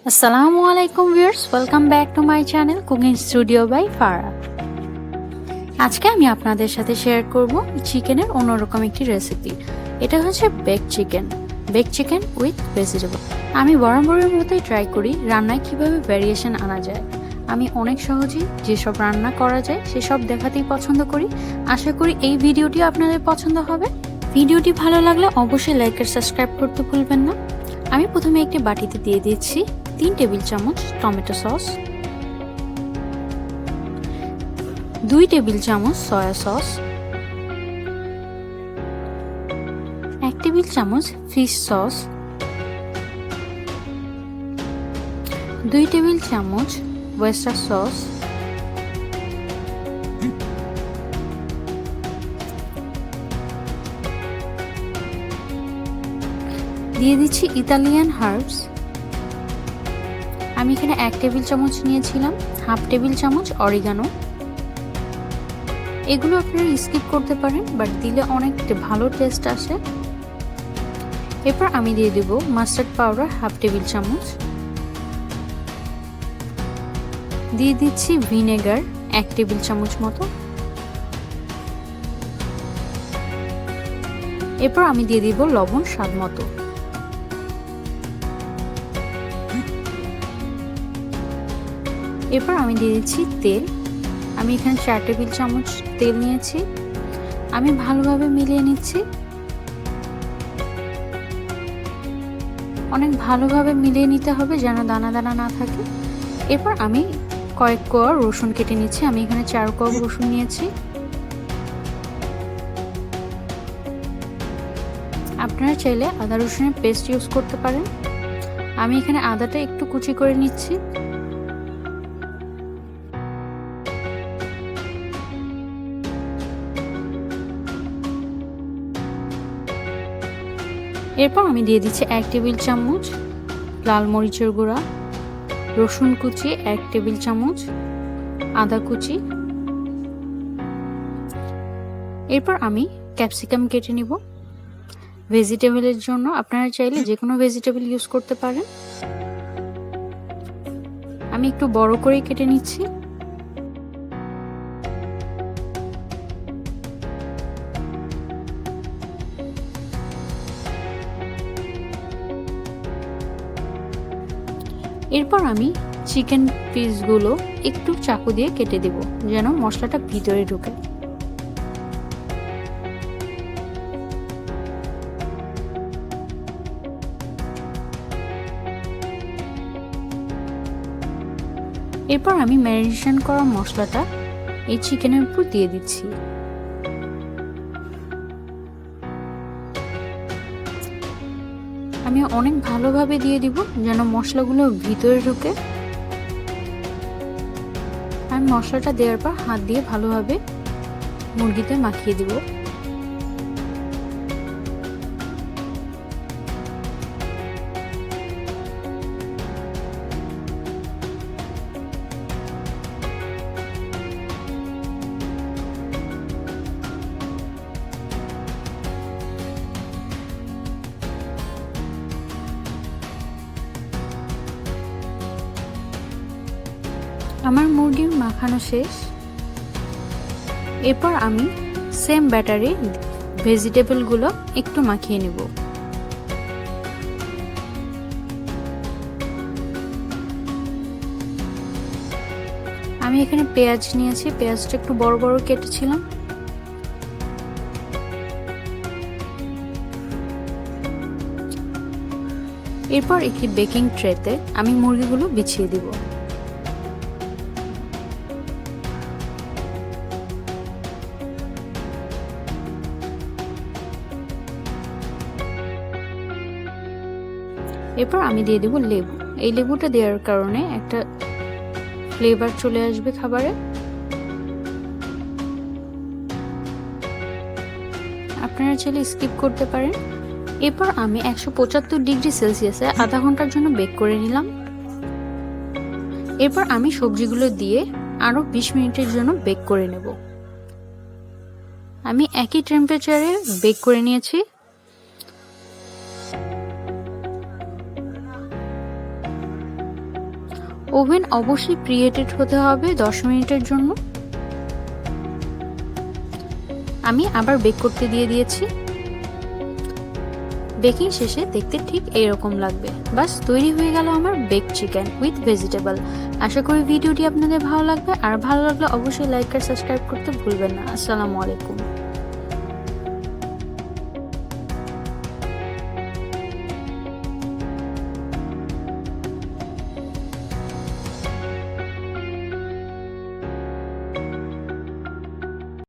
আসসালামু আলাইকুম viewers, welcome back to my channel cooking studio by Farah. আজকে আমি আপনাদের সাথে শেয়ার করব চিকেনের অন্যরকম একটি রেসিপি। এটা হচ্ছে বেক চিকেন উইথ ভেজিটেবল। আমি বরাবরের মতোই ট্রাই করি রান্নায় কিভাবে ভ্যারিয়েশন আনা যায়। আমি অনেক সহজেই যেসব রান্না করা যায় সেসব দেখাতেই পছন্দ করি। আশা করি এই ভিডিওটি আপনাদের পছন্দ হবে। ভিডিওটি ভালো লাগলে অবশ্যই লাইক আর সাবস্ক্রাইব করতে ভুলবেন না। আমি প্রথমে একটি বাটিতে দিয়ে দিচ্ছি 3 টেবিল চামচ টমেটো সস, 2 টেবিল চামচ সয়া সস, 1 টেবিল চামচ ফিশ সস, 2 টেবিল চামচ ওয়েস্টার সস, দিয়ে দিচ্ছি ইতালিয়ান হার্বস। আমি এখানে 1 টেবিল চামচ নিয়েছিলাম, হাফ টেবিল চামচ অরিগানো। এগুলো আপনারা স্কিপ করতে পারেন, বাট দিলে অনেক ভালো টেস্ট আসে। এরপর আমি দিয়ে দেব মাস্টার্ড পাউডার হাফ টেবিল চামচ, দিয়ে দিচ্ছি ভিনেগার 1 টেবিল চামচ মতো। এরপর আমি দিয়ে দিব লবণ স্বাদ মতো। এরপর আমি দিয়ে দিচ্ছি তেল। আমি এখানে 4 টেবিল চামচ তেল নিয়েছি। আমি ভালোভাবে মিলিয়ে নিচ্ছি। অনেক ভালোভাবে মিলিয়ে নিতে হবে যেন দানা দানা না থাকে। এরপর আমি কয়েক কোয়া রসুন কেটে নিচ্ছি। আমি এখানে 4 কোয়া রসুন নিয়েছি। আপনারা চাইলে আদা রসুনের পেস্ট ইউজ করতে পারেন। আমি এখানে আদাটা একটু কুচি করে নিচ্ছি। এরপর আমি দিয়ে দিচ্ছি 1 টেবিল চামচ লাল মরিচের গুঁড়া, রসুন কুচি 1 টেবিল চামচ, আদা কুচি। এরপর আমি ক্যাপসিকাম কেটে নিব। ভেজিটেবলের জন্য আপনারা চাইলে যে কোনো ভেজিটেবল ইউজ করতে পারেন। আমি একটু বড় করে কেটে নিচ্ছি। এরপর আমি চিকেন পিসগুলো একটু চাকু দিয়ে কেটে দেব যেন মশলাটা ভিতরে ঢুকে। এরপর আমি ম্যারিনেশন করা মশলাটা এই চিকেনের উপর দিয়ে দিচ্ছি। আমি অনেক ভালোভাবে দিয়ে দিব যেন মশলাগুলো ভিতরে ঢুকে। আমি মশলাটা দেওয়ার পর হাত দিয়ে ভালোভাবে মুরগিতে মাখিয়ে দিব। আমার মুরগির মাখানো শেষ। এরপর আমি সেম ব্যাটারে ভেজিটেবলগুলো একটু মাখিয়ে নেব। আমি এখানে পেঁয়াজ নিয়েছি, পেঁয়াজটা একটু বড় বড় কেটেছিলাম। এরপর একটি বেকিং ট্রেতে আমি মুরগিগুলো বিছিয়ে দিব। এরপর আমি দিয়ে দেব লেবু। এই লেবুটা দেওয়ার কারণে একটা ফ্লেভার চলে আসবে খাবারে। আপনারা চাইলে স্কিপ করতে পারেন। এরপর আমি 175 ডিগ্রি সেলসিয়াসে আধা ঘন্টার জন্য বেক করে নিলাম। এরপর আমি সবজিগুলো দিয়ে আরো 20 মিনিটের জন্য বেক করে নেব। আমি একই টেম্পারেচারে বেক করে নিয়েছি। ওভেন অবশ্যই প্রিহিটেড হতে হবে 10 মিনিটের জন্য। আমি আবার বেক করতে দিয়ে দিয়েছি। বেকিং শেষে দেখতে ঠিক এইরকম লাগবে। বাস তৈরি হয়ে গেল আমার বেক চিকেন উইথ ভেজিটেবল। আশা করি ভিডিওটি আপনাদের ভালো লাগবে, আর ভালো লাগলে অবশ্যই লাইক আর সাবস্ক্রাইব করতে ভুলবেন না। আসসালামু আলাইকুম।